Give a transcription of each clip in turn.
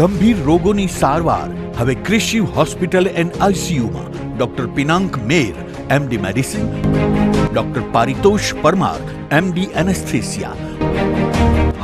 ગંભીર રોગોની સારવાર હવે ક્રિશિવ હોસ્પિટલ એન્ડ આઈસીયુમાં doctor Pinank Mer, MD medicine, doctor Paritosh Parmar, MD anaesthesia,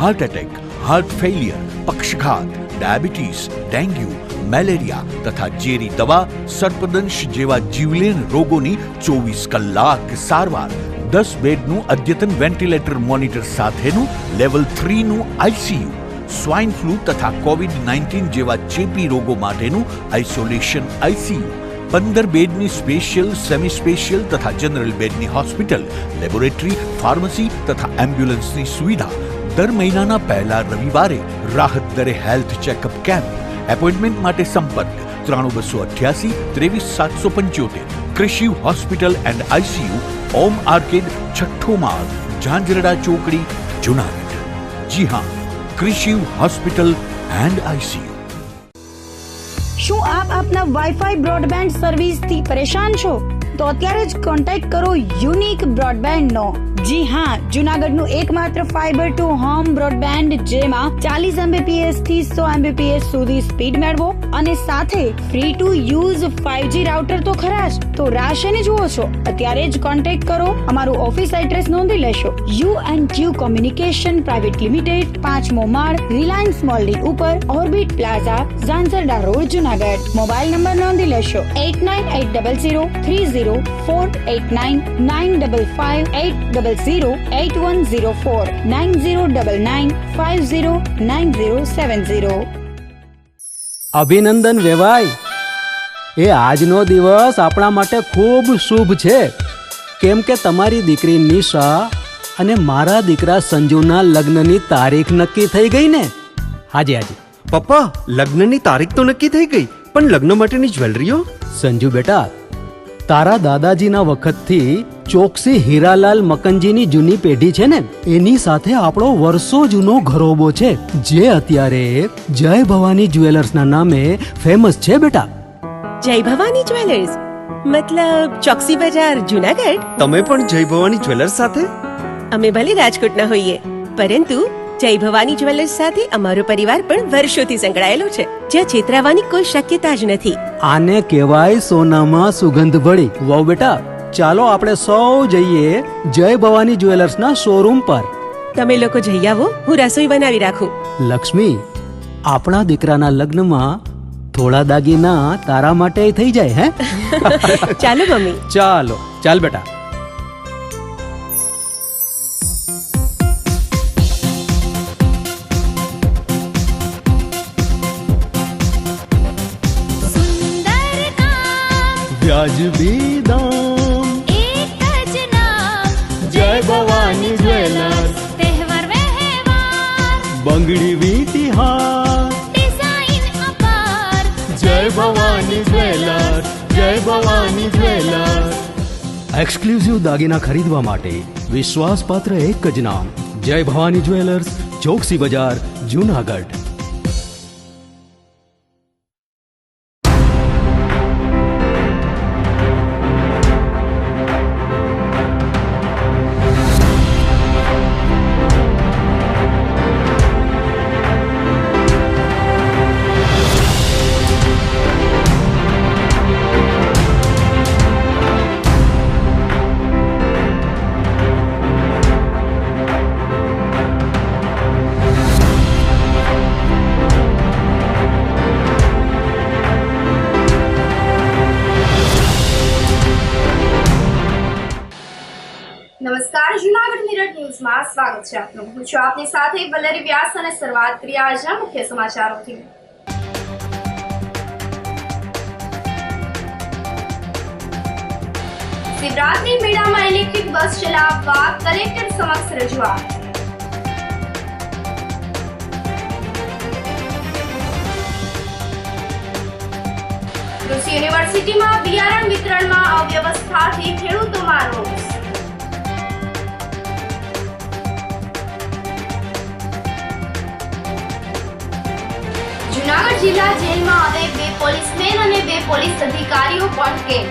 heart attack, heart failure, પક્ષઘાત, ડાયાબિટીસ, ડેન્ગ્યુ, મેલેરિયા તથા ઝેરી દવા, સર્પદંશ જેવા જીવલેણ રોગોની 24 કલાક સારવાર, 10 બેડનું અદ્યતન વેન્ટિલેટર મોનિટર સાથેનું લેવલ 3નું આઈસીયુ, સ્વાઇન ફ્લૂ તથા કોવિડ-19 જેવા ચેપી રોગો માટેનું આઇસોલેશન આઈસીયુ, 15 બેડની સ્પેશિયલ, સેમી સ્પેશિયલ તથા જનરલ બેડની હોસ્પિટલ, લેબોરેટરી, ફાર્મસી તથા એમ્બ્યુલન્સની સુવિધા, દર મહિનાના પહેલા રવિવારે રાહત દરે હેલ્થ ચેકઅપ કેમ્પ. એપોઇન્ટમેન્ટ માટે સંપર્ક 9288 23775. Krishiv hospital and ICU, Om arcade, છઠ્ઠો માળ, ઝાંઝરડા ચોકડી, જુનાગઢ. જી હા, ક્રિશિવ હોસ્પિટલ એન્ડ આઈસીયુ. શું આપ આપના વાઈફાઈ બ્રોડબેન્ડ સર્વિસથી પરેશાન છો? તો અત્યારે જ કોન્ટેક્ટ કરો યુનિક બ્રોડબેન્ડનો. જી હા, જુનાગઢનું એકમાત્ર ફાઈબર ટુ હોમ બ્રોડબેન્ડ, જેમાં 40 Mbps થી 100 Mbps સુધી સ્પીડ મેળવો અને સાથે free to use 5G router તો ખરા જ. તો રાહ શેની જુઓ છો? અત્યારે જ કોન્ટેક્ટ કરો. અમારું ઓફિસ એડ્રેસ નોંધી લેશો. U&Q કોમ્યુનિકેશન પ્રાઇવેટ લિમિટેડ, 5મો માળ, રિલાયન્સ મોલની ઉપર, orbit plaza, Zanzarda road, Junagadh. Mobile number નોંધી લેશો 8980030489 955 9099509070. અભિનંદન વેવાય. એ આજનો દિવસ આપણા માટે ખૂબ શુભ છે, કેમ કે તમારી દીકરી નિશા અને મારા દીકરા સંજુના લગ્નની તારીખ નક્કી થઈ ગઈ ને. હાજી. પપ્પા, લગ્નની તારીખ તો નક્કી થઈ ગઈ, પણ લગ્ન માટેની જ્વેલરીઓ? સંજુ બેટા, તારા દાદાજીના વખતથી ચોકસી હીરાલાલ મકનજીની જૂની પેઢી છે ને, એની સાથે આપણો વર્ષો જૂનો ઘરોબો છે, જે અત્યારે જય ભવાની જ્વેલર્સના નામે ફેમસ છે બેટા. જય ભવાની જ્વેલર્સ મતલબ ચોકસી બજાર, જુનાગઢ? તમે પણ જય ભવાની જ્વેલર્સ સાથે? અમે ભલે રાજકોટના હોઈએ, પરંતુ જય ભવાની જ્વેલર્સ સાથે અમારો પરિવાર પણ વર્ષોથી સંકળાયેલો છે, જ્યાં છેતરાવાની કોઈ શક્યતા જ નથી. આને કહેવાય સોનામાં સુગંધ ભળી. વાવ બેટા, ચાલો આપણે સૌ જઈએ જય ભવાની જ્વેલર્સના શોરૂમ પર. તમે લોકો જઈ આવો, હું રસોઈ બનાવી રાખું. લક્ષ્મી, આપણા દીકરાના લગ્નમાં થોડા દાગીના તારા માટે થઈ જાય. હે ચાલો મમ્મી. ચાલ બેટા. વ્યાજબી દામ, એક જ નામ, જય ભવાની જ્વેલર્સ. તહેવાર વ્યવહાર, બંગડી વીટી હાર, ડિઝાઇન અપાર, જય ભવાની જ્વેલર્સ, જય ભવાની જ્વેલર્સ. એક્સક્લુઝિવ દાગીના ખરીદવા માટે વિશ્વાસપાત્ર એક જ નામ, જય ભવાની જ્વેલર્સ, ચોકસી બજાર, જુનાગઢ. નમસ્કાર, જુનાગઢ મિરર ન્યૂઝમાં સ્વાગત છે આપનું. હું છું આપની સાથે વલ્લરી વ્યાસ અને શરૂઆત કરીએ આજના મુખ્ય સમાચારોથી. શિવરાત્રી મેળામાં ઇલેક્ટ્રિક બસ ચલાવવા કલેક્ટર સમક્ષ રજૂઆત. કૃષિ યુનિવર્સિટીમાં બિયારણ વિતરણમાં અવ્યવસ્થાથી ખેડૂતોમાં રોષ. જુનાગઢ જિલ્લા જેલમાં હવે 2 પોલીસમેન અને 2 પોલીસ અધિકારીઓ પણ કેદ.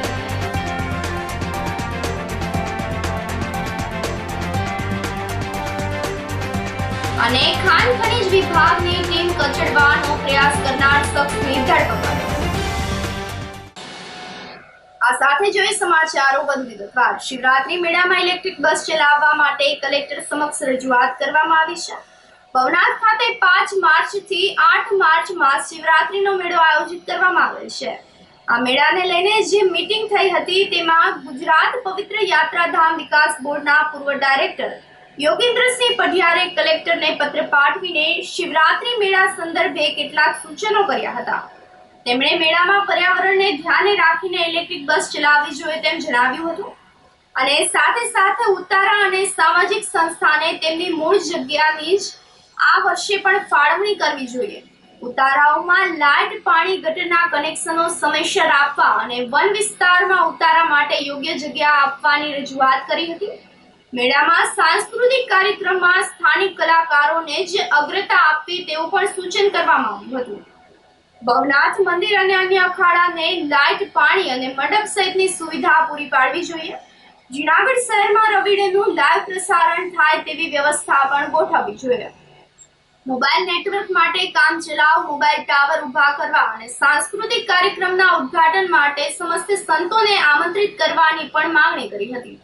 અને ખાણ ખનીજ વિભાગની ટીમ કચડવાનો પ્રયાસ કરનાર શખ્સની ધરપકડ। આ સાથે જોઈએ સમાચારો વધુ વિગતવાર। શિવરાત્રી મેળામાં ઇલેક્ટ્રિક બસ ચલાવવા માટે કલેક્ટર સમક્ષ રજૂઆત કરવામાં આવી છે। ભવનાથ ખાતે 5 માર્ચથી 8 માર્ચ મહાશિવરાત્રીનો મેળો આયોજિત કરવામાં આવેલ છે। આ મેળાને લઈને જે મીટિંગ થઈ હતી તેમાં ગુજરાત પવિત્ર યાત્રાધામ વિકાસ બોર્ડના પૂર્વ ડાયરેક્ટર યોગેન્દ્રસિંહ પઢિયારે કલેક્ટરને પત્ર પાઠવીને શિવરાત્રી મેળા સંદર્ભે કેટલાક સૂચનો કર્યા હતા। તેમણે મેળામાં પર્યાવરણને ધ્યાને રાખીને ઇલેક્ટ્રિક બસ ચલાવવી જોઈએ તેમ જણાવ્યું હતું અને સાથે સાથે ઉતારા અને સામાજિક સંસ્થાને તેમની મૂળ જગ્યાની જ આ વર્ષે પણ ફાળવણી કરવી જોઈએ। ઉતારાઓમાં લાઇટ પાણી ગટરના કનેક્શનો સમયસર આપવા અને વન વિસ્તારમાં ઉતારા માટે યોગ્ય જગ્યા આપવાની રજૂઆત કરી હતી। મેળામાં સાંસ્કૃતિક કાર્યક્રમમાં સ્થાનિક કલાકારોને જ અગ્રતા આપવી તેવું પણ સૂચન કરવામાં આવ્યું હતું। ભવનાથ મંદિર અને અન્ય અખાડાને લાઇટ પાણી અને મંડપ સહિતની સુવિધા પૂરી પાડવી જોઈએ। જૂનાગઢ શહેરમાં રવિડેનું લાઈવ પ્રસારણ થાય તેવી વ્યવસ્થા પણ ગોઠવવી જોઈએ। મોબાઈલ નેટવર્ક માટે કામચલાઉ મોબાઈલ ટાવર ઊભા કરવા અને સાંસ્કૃતિક કાર્યક્રમના ઉદ્ઘાટન માટે સમસ્ત સંતોને આમંત્રિત કરવાની પણ માંગણી કરી હતી।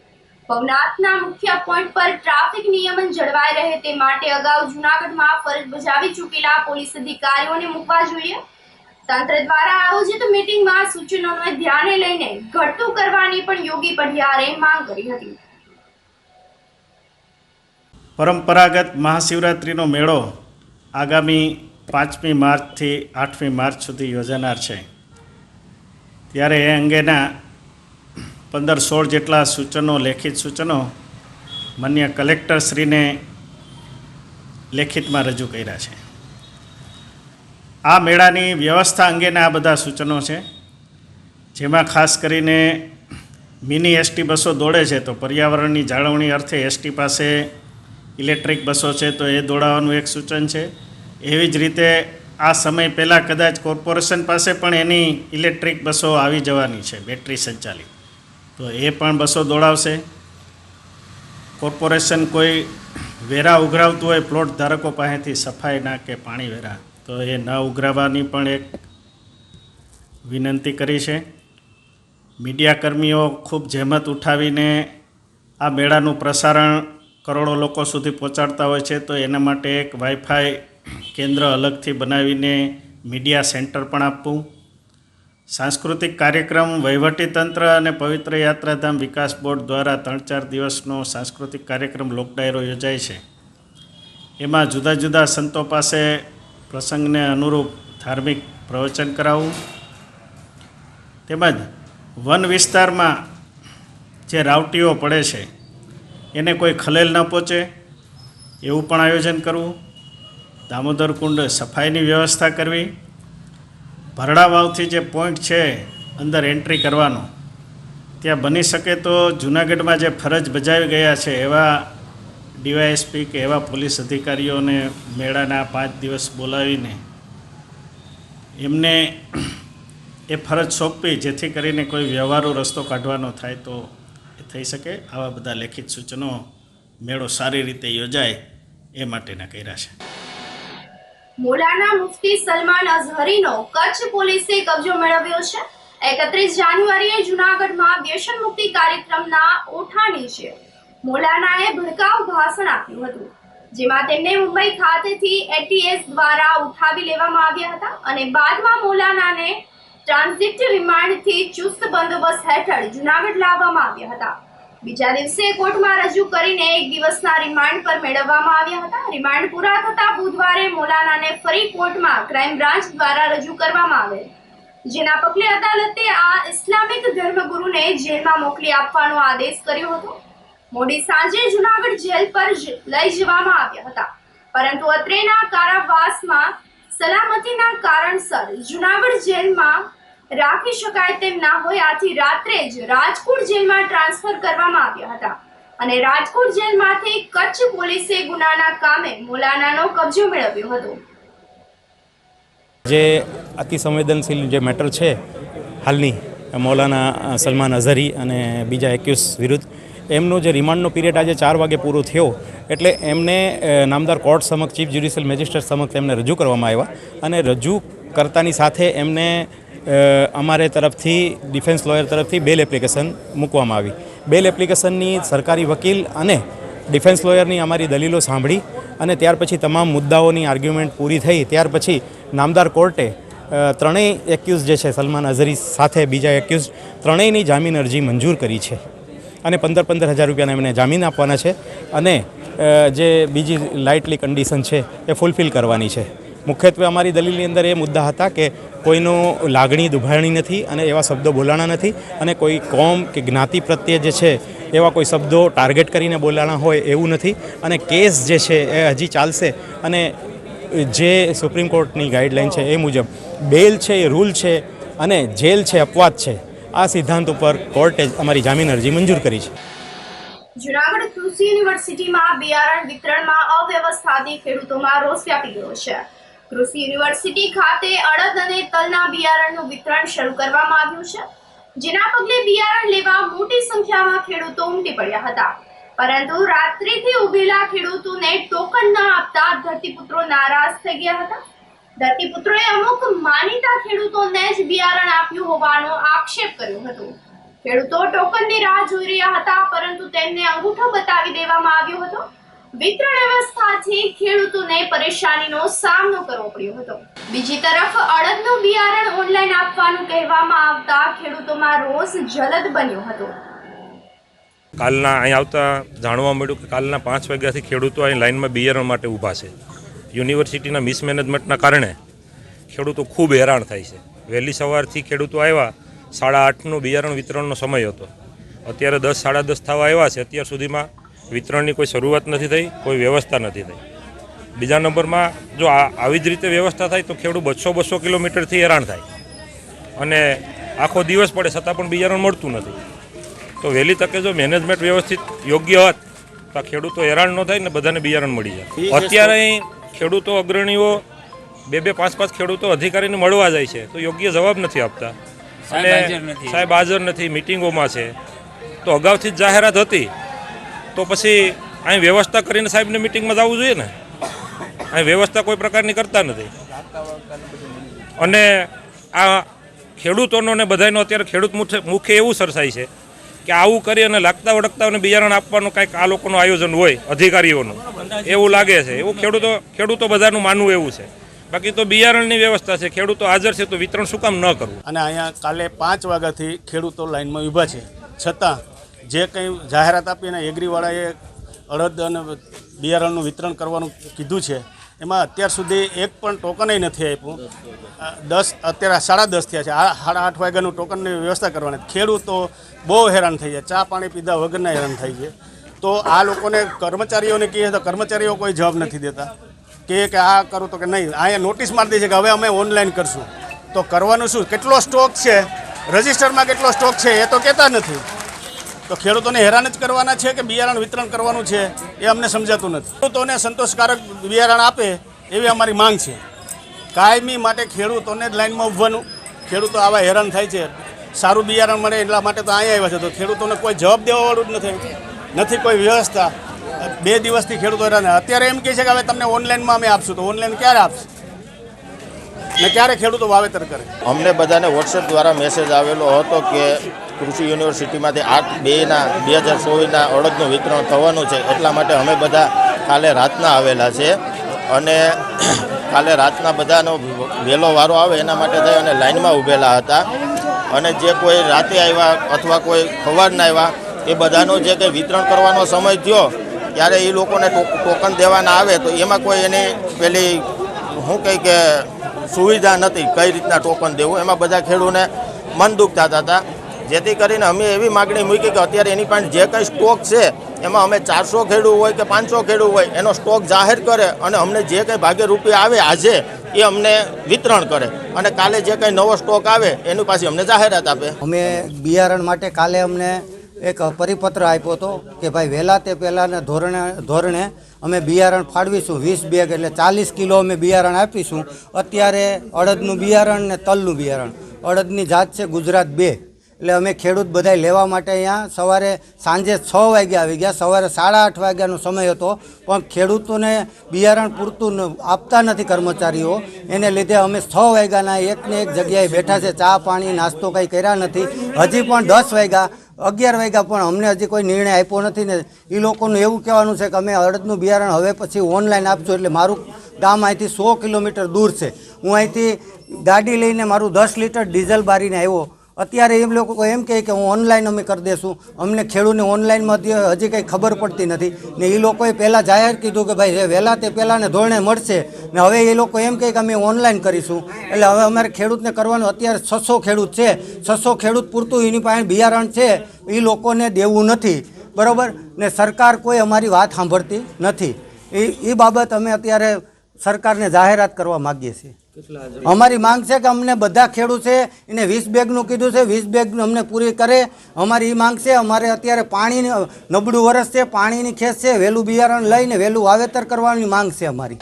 ભવનાથના મુખ્ય પોઈન્ટ પર ટ્રાફિક નિયમન જળવાઈ રહે તે માટે અગાઉ જૂનાગઢમાં ફરજ બજાવી ચૂકેલા પોલીસ અધિકારીઓને મૂકવા જોઈએ। તંત્ર દ્વારા આયોજિત મીટિંગમાં સૂચનોને ધ્યાને લઈને ઘટતું કરવાની પણ યોગી પઢિયારે માંગ કરી હતી। પરંપરાગત મહાશિવરાત્રિનો મેળો આગામી 5મી માર્ચથી 8મી માર્ચ સુધી યોજાનાર છે। ત્યારે એ અંગેના 15-16 જેટલા સૂચનો લેખિત સૂચનો માન્ય કલેક્ટરશ્રીને લેખિતમાં રજૂ કર્યા છે। આ મેળાની વ્યવસ્થા અંગેના આ બધા સૂચનો છે, જેમાં ખાસ કરીને મિની એસટી બસો દોડે છે તો પર્યાવરણની જાળવણી અર્થે એસટી પાસે ઇલેક્ટ્રિક બસો છે તો એ દોડાવવાનું એક સૂચન છે। એવી જ રીતે આ સમય પહેલાં કદાચ કોર્પોરેશન પાસે પણ એની ઇલેક્ટ્રિક બસો આવી જવાની છે બેટરી સંચાલિત, તો એ પણ બસો દોડાવશે। કોર્પોરેશન કોઈ વેરા ઉઘરાવતું હોય પ્લોટ ધારકો પાસેથી સફાઈના કે પાણી વેરા, તો એ ન ઉઘરાવવાની પણ એક વિનંતી કરી છે। મીડિયાકર્મીઓ ખૂબ જહેમત ઉઠાવીને આ મેળાનું પ્રસારણ કરોડો લોકો સુધી પહોંચાડતા હોય છે, તો એના માટે એક વાઈફાઈ કેન્દ્ર અલગથી બનાવીને મીડિયા સેન્ટર પણ આપવું। સાંસ્કૃતિક કાર્યક્રમ વહીવટીતંત્ર અને પવિત્ર યાત્રાધામ વિકાસ બોર્ડ દ્વારા 3-4 દિવસનો સાંસ્કૃતિક કાર્યક્રમ લોકડાયરો યોજાય છે। એમાં જુદા જુદા સંતો પાસે પ્રસંગને અનુરૂપ ધાર્મિક પ્રવચન કરાવવું, તેમજ વન વિસ્તારમાં જે રાવટીઓ પડે છે એને કોઈ ખલેલ ન પહોંચે એવું પણ આયોજન કરવું। દામોદર કુંડ સફાઈની વ્યવસ્થા કરવી। ભરડા વાવથી જે પોઈન્ટ છે અંદર એન્ટ્રી કરવાનો, ત્યાં બની શકે તો જૂનાગઢમાં જે ફરજ બજાવી ગયા છે એવા ડીવાયએસપી કે એવા પોલીસ અધિકારીઓને મેળાના 5 દિવસ બોલાવીને એમને એ ફરજ સોંપવી, જેથી કરીને કોઈ વ્યવહારુ રસ્તો કાઢવાનો થાય તો એ થઈ શકે। આવા બધા લેખિત સૂચનો મેળો સારી રીતે યોજાય એ માટેના કર્યા છે। મોલાના મુફ્તી સલમાન અઝહરીનો કચ્છ પોલીસે કબજો મેળવ્યો છે। 31 જાન્યુઆરીએ જૂનાગઢમાં વ્યસન મુક્તિ કાર્યક્રમના ઓઠા નીચે મોલાનાએ ભડકાઉ ભાષણ આપ્યું હતું, જેમાં તેમને મુંબઈ ખાતેથી એટીએસ દ્વારા ઉઠાવી લેવામાં આવ્યા હતા અને બાદમાં મોલાનાને ટ્રાન્ઝિટ રિમાન્ડથી ચુસ્ત બંદોબસ્ત હેઠળ જૂનાગઢ લાવવામાં આવ્યા હતા। બીજા દિવસે કોર્ટમાં રજૂ કરીને 1 દિવસના રિમાન્ડ પર મેળવવામાં આવ્યા હતા। રિમાન્ડ પૂરા થતા બુધવારે મોલાનાને ફરી કોર્ટમાં ક્રાઇમ બ્રાન્ચ દ્વારા રજૂ કરવામાં આવેલ, જેના પગલે અદાલતે આ ઇસ્લામિક ધર્મગુરુને જેલમાં મોકલી આપવાનો આદેશ કર્યો હતો। મોડી સાંજે જૂનાગઢ જેલ પર લઈ જવામાં આવ્યા હતા, પરંતુ અત્રેના કારાવાસમાં સલામતીના કારણસર જૂનાગઢ જેલમાં રાખી શકાય તેમ ના હોય, આથી રાત્રે જ રાજકોટ જેલમાં ટ્રાન્સફર કરવામાં આવ્યા હતા અને રાજકોટ જેલમાંથી કચ્છ પોલીસે ગુનાના કામે મોલાનાનો કબજો મેળવ્યો હતો। જે અતિ સંવેદનશીલ જે મેટર છે હાલની મૌલાના સલમાન અઝહરી અને બીજા એક્યુઝ વિરુદ્ધ, એમનો જે રિમાન્ડનો પીરિયડ આજે 4 વાગે પૂરો થયો એટલે એમને નામદાર કોર્ટ સમક્ષ ચીફ જ્યુડિશિયલ મેજિસ્ટ્રેટ સમક્ષ એમને રજૂ કરવામાં આવ્યા અને રજૂ કરતાની સાથે એમને અમારે તરફથી ડિફેન્સ લોયર તરફથી બેલ એપ્લિકેશન મૂકવામાં આવી. બેલ એપ્લિકેશનની સરકારી વકીલ અને ડિફેન્સ લોયરની અમારી દલીલો સાંભળી અને ત્યાર પછી તમામ મુદ્દાઓની આર્ગ્યુમેન્ટ પૂરી થઈ. ત્યાર પછી નામદાર કોર્ટે ત્રણેય એક્યુઝ જે છે સલમાન અઝહરી સાથે બીજા એક્યુઝ ત્રણેયની જામીન અરજી મંજૂર કરી છે અને 15,000 રૂપિયાના એમને જામીન આપવાના છે અને જે બીજી લાઇટલી કન્ડિશન છે એ ફૂલફિલ કરવાની છે. મુખ્યત્વે અમારી દલીલની અંદર એ મુદ્દા હતા કે કોઈનું લાગણી દુભાણી નથી અને એવા શબ્દો બોલાણા નથી અને કોઈ કોમ કે જ્ઞાતિ પ્રત્યે જે છે એવા કોઈ શબ્દો ટાર્ગેટ કરીને બોલાણા હોય એવું નથી અને કેસ જે છે એ હજી ચાલશે અને જે સુપ્રીમ કોર્ટની ગાઈડલાઈન છે એ મુજબ બેલ છે એ રૂલ છે અને જેલ છે અપવાદ છે. આ સિદ્ધાંત ઉપર કોર્ટે અમારી જામીન અરજી મંજૂર કરી છે. જૂનાગઢ કૃષિ યુનિવર્સિટીમાં બિયારણ વિતરણમાં અવ્યવસ્થાથી ખેડૂતોમાં રોષ વ્યાપી ગયો છે. કૃષિ યુનિવર્સિટી ખાતે અડદ અને તલના બિયારણનું વિતરણ શરૂ કરવામાં આવ્યું છે, જેના પગલે બિયારણ લેવા મોટી સંખ્યામાં ખેડૂતો ઉમટી પડ્યા હતા. પરંતુ રાત્રિથી ઉભેલા ખેડૂતોને ટોકન ન આપતા ધરતીપુત્રો નારાજ થઈ ગયા હતા. ધરતીપુત્રોએ અમુક માનીતા ખેડૂતોને જ બિયારણ આપ્યું હોવાનો આક્ષેપ કર્યો હતો. ખેડૂતો ટોકનની રાહ જોઈ રહ્યા હતા, પરંતુ તેમને અંગૂઠો બતાવી દેવામાં આવ્યો હતો. વિતરણ વ્યવસ્થાથી ખેડૂતોને પરેશાનીનો સામનો કરવો પડ્યો હતો. બીજી તરફ અડદનું બિયારણ ઓનલાઈન આપવાનું કહેવામાં આવતા ખેડૂતોમાં રોષ જલદ બન્યો હતો. કાલના અહીં આવતા જાણવા મળ્યું કે કાલના 5 વાગ્યાથી ખેડૂતો અહીં લાઇનમાં બિયારણ માટે ઊભા છે. યુનિવર્સિટીના મિસમેનેજમેન્ટના કારણે ખેડૂતો ખૂબ હેરાન થાય છે. વહેલી સવારથી ખેડૂતો આવ્યા, 8:30નો બિયારણ વિતરણનો સમય હતો. અત્યારે 10, 10:30 થવા આવ્યા છે. અત્યાર સુધીમાં વિતરણની કોઈ શરૂઆત નથી થઈ, કોઈ વ્યવસ્થા નથી થઈ. બીજા નંબરમાં જો આવી જ રીતે વ્યવસ્થા થાય તો ખેડૂત 200 કિલોમીટરથી હેરાન થાય અને આખો દિવસ પડે છતાં પણ બિયારણ મળતું નથી. તો વહેલી તકે જો મેનેજમેન્ટ વ્યવસ્થિત યોગ્ય હોત તો આ ખેડૂતો હેરાન ન થાય ને બધાને બિયારણ મળી જાય. અત્યારે અહીં ખેડૂતો અગ્રણીઓ 2-5 ખેડૂતો અધિકારીને મળવા જાય છે તો યોગ્ય જવાબ નથી આપતા અને સાહેબ હાજર નથી, મિટિંગોમાં છે. તો અગાઉથી જ જાહેરાત હતી તો પછી અહીં વ્યવસ્થા કરીને સાહેબને મિટિંગમાં જવું જોઈએ ને. અહીં વ્યવસ્થા કોઈ પ્રકારની કરતા નથી અને આ ખેડૂતોનો ને બધાનો અત્યારે ખેડૂત મુખ્ય એવું સરસાય છે કે આવું કરી અને લાગતા વળગતાઓને બિયારણ આપવાનું કાંઈક આ લોકોનું આયોજન હોય, અધિકારીઓનું એવું લાગે છે. એવું ખેડૂતો બધાનું માનવું એવું છે. બાકી તો બિયારણની વ્યવસ્થા છે, ખેડૂતો હાજર છે તો વિતરણ શું કામ ન કરવું. અને અહીંયા કાલે 5 વાગ્યાથી ખેડૂતો લાઇનમાં ઊભા છે, છતાં જે કંઈ જાહેરાત આપીને એગ્રીવાળાએ અડદ અને બિયારણનું વિતરણ કરવાનું કીધું છે એમાં અત્યાર સુધી એક પણ ટોકનય નથી આપ્યું. અત્યારે 10:30 થયા છે, 8:30 વાગ્યાનું ટોકનની વ્યવસ્થા કરવાની. ખેડૂતો બહુ હેરાન થઈ જાય, ચા પાણી પીધા વગરના હેરાન થઈ જાય. તો આ લોકોને કર્મચારીઓને કહીએ તો કર્મચારીઓ કોઈ જવાબ નથી દેતા કે આ કરું તો કે નહીં. અહીંયા નોટિસ મારી દે છે કે હવે અમે ઓનલાઈન કરશું. તો કરવાનું શું? કેટલો સ્ટોક છે, રજિસ્ટરમાં કેટલો સ્ટોક છે એ તો કહેતા નથી. તો ખેડૂતોને હેરાન જ કરવાના છે કે બિયારણ વિતરણ કરવાનું છે એ અમને સમજાતું નથી. ખેડૂતોને સંતોષકારક બિયારણ આપે એવી અમારી માંગ છે. કાયમી માટે ખેડૂતોને જ લાઇનમાં ઊભવાનું. ખેડૂતો આવા હેરાન થાય છે, સારું બિયારણ મળે એટલા માટે તો અહીંયા આવ્યા છે. તો ખેડૂતોને કોઈ જવાબ દેવાવાળું જ નથી કોઈ વ્યવસ્થા. 2 દિવસથી ખેડૂતો હેરાન. અત્યારે એમ કહે છે કે હવે તમને ઓનલાઈનમાં અમે આપશું. તો ઓનલાઈન ક્યારે આપશે ને ક્યારે ખેડૂતો વાવેતર કરે? અમને બધાને વોટ્સએપ દ્વારા મેસેજ આવેલો હતો કે કૃષિ યુનિવર્સિટીમાંથી 8/2/2024ના અડદનું વિતરણ થવાનું છે. એટલા માટે અમે બધા કાલે રાતના આવેલા છે અને કાલે રાતના બધાનો વહેલો વારો આવે એના માટે થઈ અને લાઇનમાં ઊભેલા હતા. અને જે કોઈ રાતે આવ્યા અથવા કોઈ સવારના આવ્યા એ બધાનો જે કંઈ વિતરણ કરવાનો સમય થયો ત્યારે એ લોકોને ટોકન દેવાના આવે તો એમાં કોઈ એની પેલી શું કહે કે સુવિધા નથી કઈ રીતના ટોકન દેવું. એમાં બધા ખેડૂતોને મન દુઃખ થતા હતા. જેથી કરીને અમે એવી માગણી મૂકી કે અત્યારે એની પાસે જે કંઈ સ્ટોક છે એમાં અમે 400 ખેડૂત હોય કે 500 ખેડૂત હોય એનો સ્ટોક જાહેર કરે અને અમને જે કંઈ ભાગે રૂપિયા આવે આજે એ અમને વિતરણ કરે અને કાલે જે કંઈ નવો સ્ટોક આવે એની પાછી અમને જાહેરાત આપે. અમે બિયારણ માટે કાલે અમને એક પરિપત્ર આપ્યો હતો કે ભાઈ વહેલા તે પહેલાંના ધોરણે અમે બિયારણ ફાળવીશું. 20 બેગ એટલે 40 કિલો અમે બિયારણ આપીશું. અત્યારે અડદનું બિયારણ ને તલનું બિયારણ, અડદની જાત છે ગુજરાત 2 એટલે અમે ખેડૂત બધા લેવા માટે અહીંયા સવારે સાંજે 6 વાગે આવી ગયા. સવારે 8:30 વાગ્યાનો સમય હતો, પણ ખેડૂતોને બિયારણ પૂરતું આપતા નથી કર્મચારીઓ. એને લીધે અમે 6 વાગ્યાના એકને એક જગ્યાએ બેઠા છે. ચા પાણી નાસ્તો કંઈ કર્યા નથી. હજી પણ 10 વાગ્યા 11 વાગ્યા પણ અમને હજી કોઈ નિર્ણય આપ્યો નથી ને એ લોકોનું એવું કહેવાનું છે કે અમે અડદનું બિયારણ હવે પછી ઓનલાઈન આપજો. એટલે મારું ગામ અહીંથી 100 કિલોમીટર દૂર છે. હું અહીંથી ગાડી લઈને મારું 10 લીટર ડીઝલ બારીને આવ્યો. અત્યારે એમ લોકો એમ કહે કે હું ઓનલાઈન અમે કરી દઈશું. અમને ખેડૂતને ઓનલાઈનમાં હજી કંઈ ખબર પડતી નથી ને એ લોકોએ પહેલાં જાહેર કીધું કે ભાઈ વહેલા તે પહેલાંને ધોરણે મળશે ને હવે એ લોકો એમ કહે કે અમે ઓનલાઈન કરીશું. એટલે હવે અમારે ખેડૂતને કરવાનું અત્યારે 600 ખેડૂત છે. 600 ખેડૂત પૂરતું એની પાસે બિયારણ છે એ લોકોને દેવું નથી, બરાબર ને સરકાર કોઈ અમારી વાત સાંભળતી નથી. એ બાબત અમે અત્યારે સરકારને જાહેરાત કરવા માગીએ છીએ. અમારી માંગ છે કે અમને બધા ખેડૂત છે એને 20 બેગનું કીધું છે, 20 બેગ અમને પૂરી કરે. અમારી એ માંગ છે. અમારે અત્યારે પાણીની નબળું વરસ છે, પાણીની ખેંચ છે, વહેલું બિયારણ લઈને વહેલું વાવેતર કરવાની માંગ છે અમારી.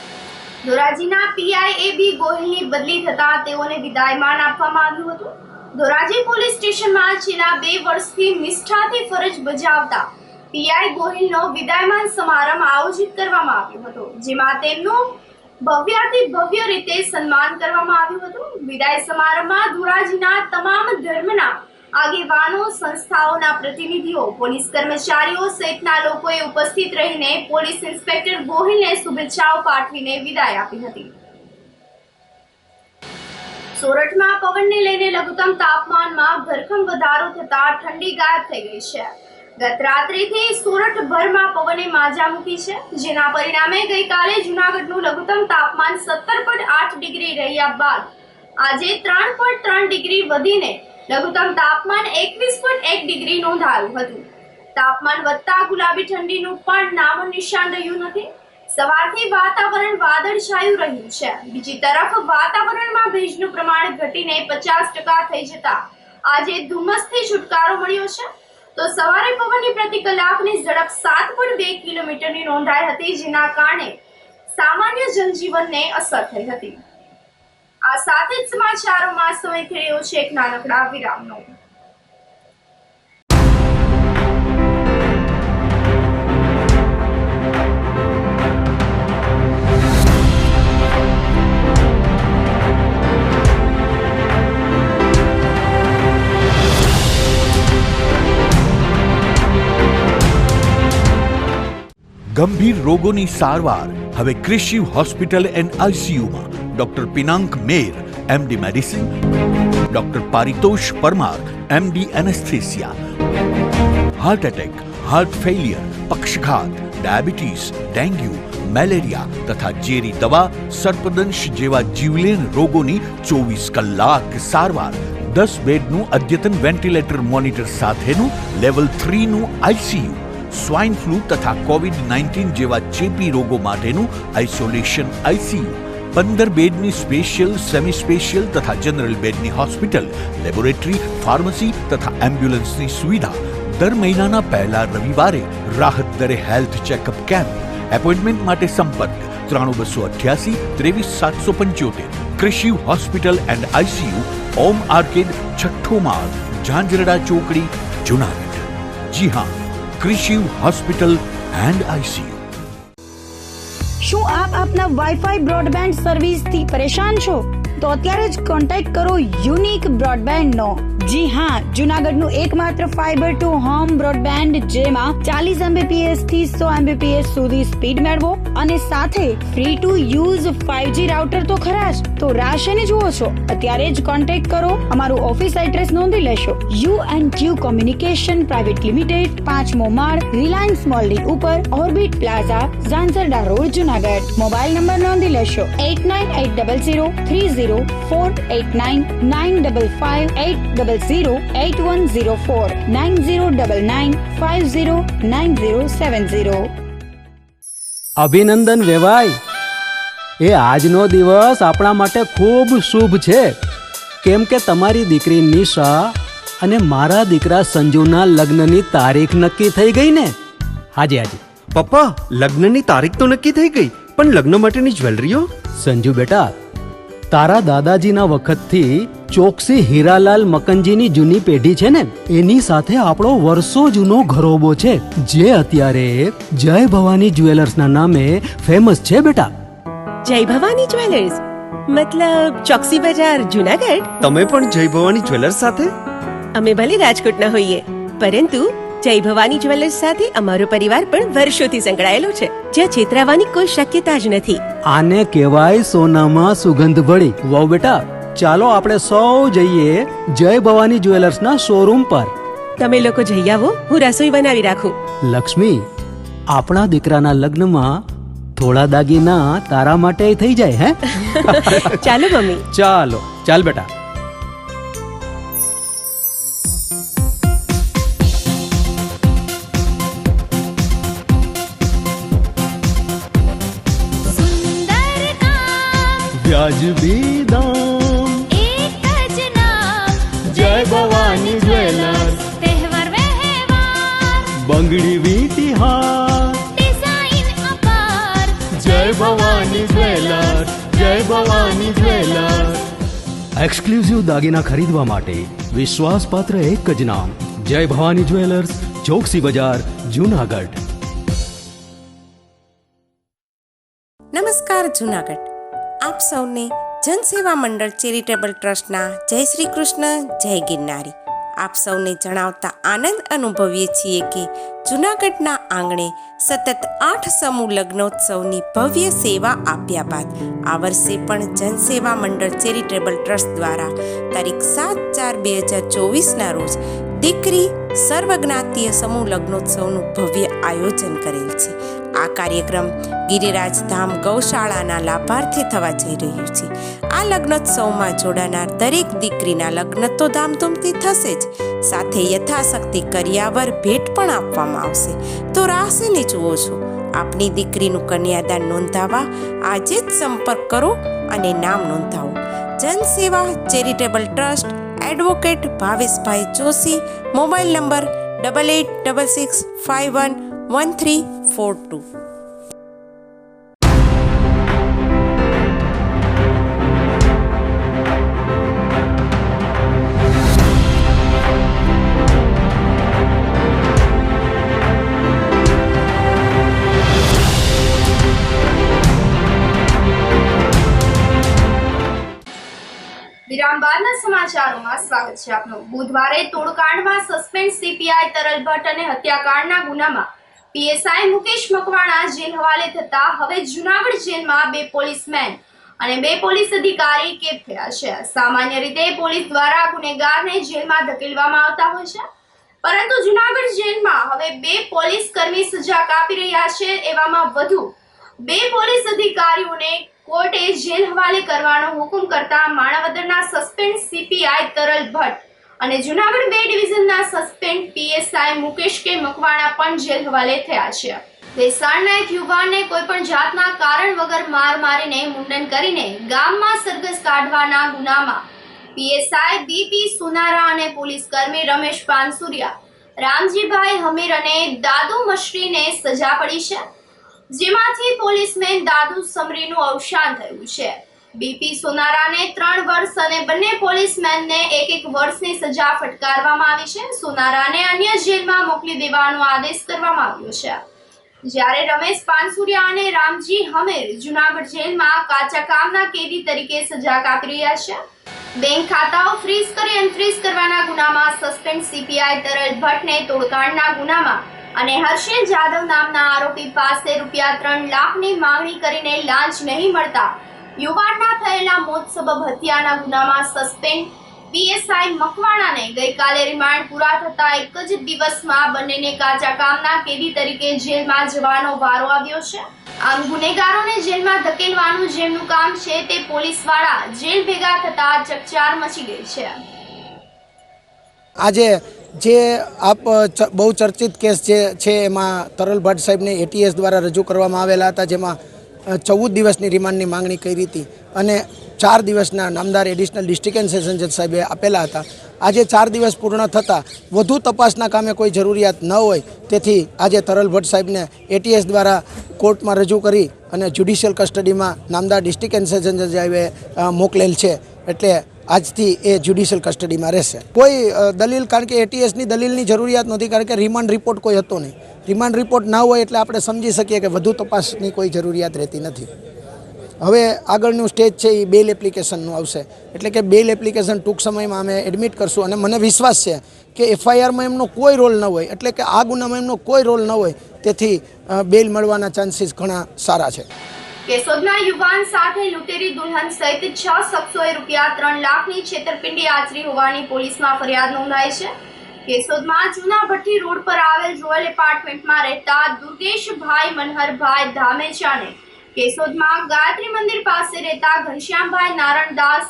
ધોરાજીના પીઆઈ બી ગોહિલની બદલી થતા તેઓને વિદાયમાન આપવામાં આવ્યું હતું. ધોરાજી પોલીસ સ્ટેશનમાં છેલ્લા 2 વર્ષથી નિષ્ઠાથી ફરજ બજાવતા પીઆઈ ગોહિલનો વિદાયમાન સમારંભ આયોજિત કરવામાં આવ્યો હતો, જેમાં તેમનું ભવ્યાતિ ભવ્ય રીતે સન્માન કરવામાં આવ્યું હતું. વિદાય સમારંભમાં ધોરાજીના તમામ ધર્મના આગેવાનો, સંસ્થાઓના પ્રતિનિધિઓ, પોલીસ કર્મચારીઓ સહિતના લોકોએ ઉપસ્થિત રહીને પોલીસ ઇન્સ્પેક્ટર ગોહિલને શુભેચ્છાઓ પાઠવીને વિદાય આપી હતી. સોરઠમાં પવનને લઈને લઘુત્તમ તાપમાનમાં ધરખમ વધારો થતા ઠંડી ગાયબ થઈ ગઈ છે. ગત રાત્રિથી સુરતભરમાં પવને માજા મૂકી છે, જેના પરિણામે ગઈકાલે જૂનાગઢનું લઘુત્તમ તાપમાન 17.8 ડિગ્રી રહ્યા બાદ આજે 3.3 ડિગ્રી વધીને લઘુત્તમ તાપમાન 21.1 ડિગ્રી નોંધાયું હતું. તાપમાન વધતા ગુલાબી ઠંડીનું પણ નામો નિશાન રહ્યું નથી. સવારથી વાતાવરણ વાદળછાયું રહ્યું છે. બીજી તરફ વાતાવરણમાં ભેજનું પ્રમાણ ઘટીને 50% થઈ જતા આજે ધુમ્મસથી છુટકારો મળ્યો છે. તો સવારે પવનની પ્રતિ કલાકની ઝડપ 7.2 કિલોમીટરની નોંધાઈ હતી, જેના કારણે સામાન્ય જનજીવનને અસર થઈ હતી. આ સાથે જ સમાચારોમાં સમય થયો છે એક નાનકડા વિરામનો. ગંભીર રોગોની સારવાર હવે કૃષિ હોસ્પિટલ એન્ડ આઈસીયુમાં doctor Pinank Mer MD medicine, doctor Paritosh Parmar MD anaesthesia, heart attack, heart failure, પક્ષઘાત, ડાયાબિટીસ, ડેન્ગ્યુ, મેલેરિયા તથા ઝેરી દવા, સર્પદંશ જેવા જીવલેણ રોગોની 24 કલાક સારવાર. 10 બેડનું અદ્યતન વેન્ટિલેટર મોનિટર સાથેનું લેવલ 3નું આઈસીયુ, સ્વાઇન ફ્લૂ તથા કોવિડ-19 જેવા ચેપી રોગો માટેનું આઇસોલેશન આઈસીયુ, 15 બેડની સ્પેશિયલ, સેમી સ્પેશિયલ તથા જનરલ બેડની હોસ્પિટલ, લેબોરેટરી, ફાર્મસી તથા એમ્બ્યુલન્સની સુવિધા. દર મહિનાના પહેલા રવિવારે રાહત દરે હેલ્થ ચેકઅપ કેમ્પ. એપોઇન્ટમેન્ટ માટે સંપર્ક 9288 23775. કૃષિ hospital and ICU, Om arcade, છઠ્ઠો માળ, ઝાંઝરડા ચોકડી, જુનાગઢ. જી હા, કૃષિ હોસ્પિટલ એન્ડ આઈસીયુ. શું આપ આપના વાઈફાઈ બ્રોડબેન્ડ સર્વિસથી પરેશાન છો? તો અત્યારે જ કોન્ટેક્ટ કરો યુનિક બ્રોડબેન્ડનો. જી હા, જુનાગઢનું એકમાત્ર ફાઈબર ટુ હોમ બ્રોડબેન્ડ, જેમાં 40 Mbps થી 100 Mbps સુધી સ્પીડ મેળવો અને સાથે free to use 5G router તો ખરા જ. તો રાશને જુઓ છો, અત્યારે જ કોન્ટેક્ટ કરો. અમારું ઓફિસ એડ્રેસ નોંધી લેશો. U&Q કોમ્યુનિકેશન પ્રાઇવેટ લિમિટેડ, 5મો માળ, રિલાયન્સ મોલની ઉપર, orbit plaza, Zanzarda road, Junagadh. Mobile number નોંધી લેશો 8980030489 955 9099509070. અભિનંદન વેવાય. એ આજનો દિવસ આપણા માટે ખૂબ શુભ છે, કેમ કે તમારી દીકરી નિશા અને મારા દીકરા સંજુના લગ્નની તારીખ નક્કી થઈ ગઈ ને. હાજી હાજી પપ્પા, લગ્નની તારીખ તો નક્કી થઈ ગઈ, પણ લગ્ન માટેની જ્વેલરીઓ? સંજુ બેટા, તારા દાદાજીના વખતથી ચોકસી હીરાલાલ મકનજીની જૂની પેઢી છે ને એની સાથે આપણો વર્ષો જૂનો ઘરોબો છે જે અત્યારે જય ભવાની જ્વેલર્સના નામે ફેમસ છે બેટા. જય ભવાની જ્વેલર્સ મતલબ ચોકસી બજાર જુનાગઢ. તમે પણ જય ભવાની જ્વેલર્સ સાથે? અમે ભલે રાજકોટના હોઈએ પરંતુ જય ભવાની જ્વેલર્સ સાથે અમારો પરિવાર પણ વર્ષોથી સંકળાયેલો છે જ્યાં છેતરાવાની કોઈ શક્યતા જ નથી. આને કહેવાય સોનામાં સુગંધ ભળી. વાવ બેટા, ચાલો આપણે સૌ જઈએ જય ભવાની જ્વેલર્સના શોરૂમ પર. તમે લોકો જઈ આવો, હું રસોઈ બનાવી રાખું. લક્ષ્મી, આપણા દીકરાના લગ્નમાં થોડા દાગીના તારા માટે થઈ જાય હે? ચાલો મમ્મી. ચાલો ચાલ બેટા. સુંદર કામ વ્યાજબી દામ, એક જ નામ જય ભવાની જ્વેલર્સ, તહેવાર વ્યવહાર બંગડી વીટી હાર, ડિઝાઇન અપાર જય ભવાની જ્વેલર્સ, જય ભવાની જ્વેલર્સ. એક્સક્લુઝિવ દાગીના ખરીદવા માટે વિશ્વાસપાત્ર એક જ નામ જય ભવાની જ્વેલર્સ, ચોકસી બજાર, જુનાગઢ. નમસ્કાર જુનાગઢ. આપ સૌને જનસેવા મંડળ ચેરિટેબલ ટ્રસ્ટના જય શ્રી કૃષ્ણ, જય ગિરનારી. આપ સૌને જણાવતા આનંદ અનુભવીએ છીએ કે જુનાગઢના આંગણે સતત 8 સમૂહ લગ્નોત્સવની ભવ્ય સેવા આપ્યા બાદ આ વર્ષે પણ જનસેવા મંડળ ચેરિટેબલ ટ્રસ્ટ દ્વારા તારીખ 7/4/2024ના રોજ દીકરી સર્વજ્ઞાતીય સમૂહ લગ્નોત્સવનું ભવ્ય આયોજન કરેલ છે. આ કાર્યક્રમ ગિરિરાજ ધામ ગૌશાળાના લાભાર્થે થવા જઈ રહ્યું છે. આ લગ્નોત્સવમાં જોડાનાર દરેક દીકરીના લગ્ન તો ધામધૂમથી થશે જ, સાથે યથાશક્તિ કરિયાવર ભેટ પણ આપવામાં આવશે. તો રાહ શેની જુઓ છો? આપની દીકરીનું કન્યાદાન નોંધાવવા આજે જ સંપર્ક કરો અને નામ નોંધાવો. જનસેવા ચેરિટેબલ ટ્રસ્ટ, એડવોકેટ ભાવેશભાઈ જોશી, મોબાઈલ નંબર 8866511342. વિરામ બાદના સમાચારોમાં સ્વાગત છે આપનું. બુધવારે તોડકાંડમાં સસ્પેન્ડ સીપીઆઈ તરલ ભટ્ટ અને હત્યાકાંડના ગુનામાં પીએસઆઈ મુકેશ મકવાણા જેલ હવાલે થતા હવે જુનાગઢ જેલમાં 2 પોલીસમેન અને 2 પોલીસ અધિકારી કેદ થયા છે. સામાન્ય રીતે પોલીસ દ્વારા ગુનેગારને જેલમાં ધકેલવામાં આવતા હોય છે, પરંતુ જુનાગઢ જેલમાં હવે 2 પોલીસ કર્મી સજા કાપી રહ્યા છે. એવામાં વધુ 2 પોલીસ અધિકારીઓને કોર્ટે જેલ હવાલે કરવાનો હુકમ કરતા માણાવદરના સસ્પેન્ડ સીપીઆઈ તરલ ભટ્ટ અને જુનાગઢ 2 ડિવિઝનના સસ્પેન્ડ પીએસઆઈ મુકેશ કે મકવાણા પણ જેલ હવાલે થયા છે. વેસાણના એક યુવાનને કોઈ પણ જાતના કારણ વગર માર મારીને મુંડન કરીને ગામમાં સરઘસ કાઢવાના ગુનામાં પીએસઆઈ બીપી સુનારા અને પોલીસ કર્મી રમેશ પાનસુરિયા, રામજીભાઈ હમીર અને દાદુ મશરીને સજા પડી છે, જેમાંથી પોલીસમેન દાદુ સમરીનું અવસાન થયું છે. બીપી સોનારાને 3 વર્ષ અને બંને પોલીસમેનને 1 વર્ષની સજા ફટકારવામાં આવી છે. સોનારાને અન્ય જેલમાં મોકલી દેવાનો આદેશ કરવામાં આવ્યો છે, જ્યારે રમેશ પાનસુરિયા અને રામજી હમીર જુનાગઢ જેલમાં કાચા કામના કેદી તરીકે સજા કાપી રહ્યા છે. બેંક ખાતાઓ ફ્રીઝ કરી અનફ્રીઝ કરવાના ગુનામાં સસ્પેન્ડ સીપીઆઈ તરલ ભટ્ટને તોડકાંડના ગુનામાં અને હર્ષેલ જાદવ નામના આરોપી પાસે ₹3 લાખની માંગણી કરીને લાંચ નહીં મળતા યુવાનના થયેલા મોત સબબ હત્યાના ગુનામાં સસ્પેન્ડ પીએસઆઈ મકવાણાને ગઈકાલે રિમાન્ડ પૂરા થતા એક જ દિવસમાં બંનેને કાચા કામના કેદી તરીકે જેલમાં જવાનો વારો આવ્યો છે. આમ ગુનેગારોને જેલમાં ધકેલવાનું જેમનું કામ છે તે પોલીસવાળા જેલ ભેગા થતા ચકચાર મચી ગઈ છે. આજે જે આપ બહુ ચર્ચિત કેસ જે છે એમાં તરલ ભટ્ટ સાહેબને એટીએસ દ્વારા રજૂ કરવામાં આવેલા હતા, જેમાં 14 દિવસની રિમાન્ડની માંગણી કરી હતી અને 4 દિવસના નામદાર એડિશનલ ડિસ્ટ્રિક્ટ એન્ડ સેશન જજ સાહેબે આપેલા હતા. આજે 4 દિવસ પૂર્ણ થતાં વધુ તપાસના કામે કોઈ જરૂરિયાત ન હોય તેથી આજે તરલ ભટ્ટ સાહેબને એટીએસ દ્વારા કોર્ટમાં રજૂ કરી અને જ્યુડિશિયલ કસ્ટડીમાં નામદાર ડિસ્ટ્રિક્ટ એન્ડ સેશન જજ સાહેબે મોકલેલ છે. એટલે આજથી એ જ્યુડિશિયલ કસ્ટડીમાં રહેશે. કોઈ દલીલ, કારણ કે એટીએસની દલીલની જરૂરિયાત નહોતી, કારણ કે રિમાન્ડ રિપોર્ટ કોઈ હતો નહીં. રિમાન્ડ રિપોર્ટ ના હોય એટલે આપણે સમજી શકીએ કે વધુ તપાસની કોઈ જરૂરિયાત રહેતી નથી. હવે આગળનું સ્ટેજ છે એ બેલ એપ્લિકેશનનું આવશે, એટલે કે બેલ એપ્લિકેશન ટૂંક સમયમાં અમે એડમિટ કરશું. અને મને વિશ્વાસ છે કે એફઆઈઆરમાં એમનો કોઈ રોલ ન હોય, એટલે કે આ ગુનામાં એમનો કોઈ રોલ ન હોય, તેથી બેલ મળવાના ચાન્સીસ ઘણા સારા છે. કેશોદના યુવાન સાથે લૂંટેરી દુલ્હન સહિત 6 શખ્સોએ રૂપિયા 3 લાખની છેતરપિંડી આચરી હોવાની પોલીસમાં ફરિયાદ નોંધાઈ છે. કેશોદમાં જૂના ભઠ્ઠી રોડ પર આવેલ રોયલ એપાર્ટમેન્ટમાં રહેતા દુર્ગેશભાઈ મનહરભાઈ ધામેચાને કેશોદમાં ગાયત્રી મંદિર પાસે રહેતા ઘનશ્યામભાઈ નારણદાસ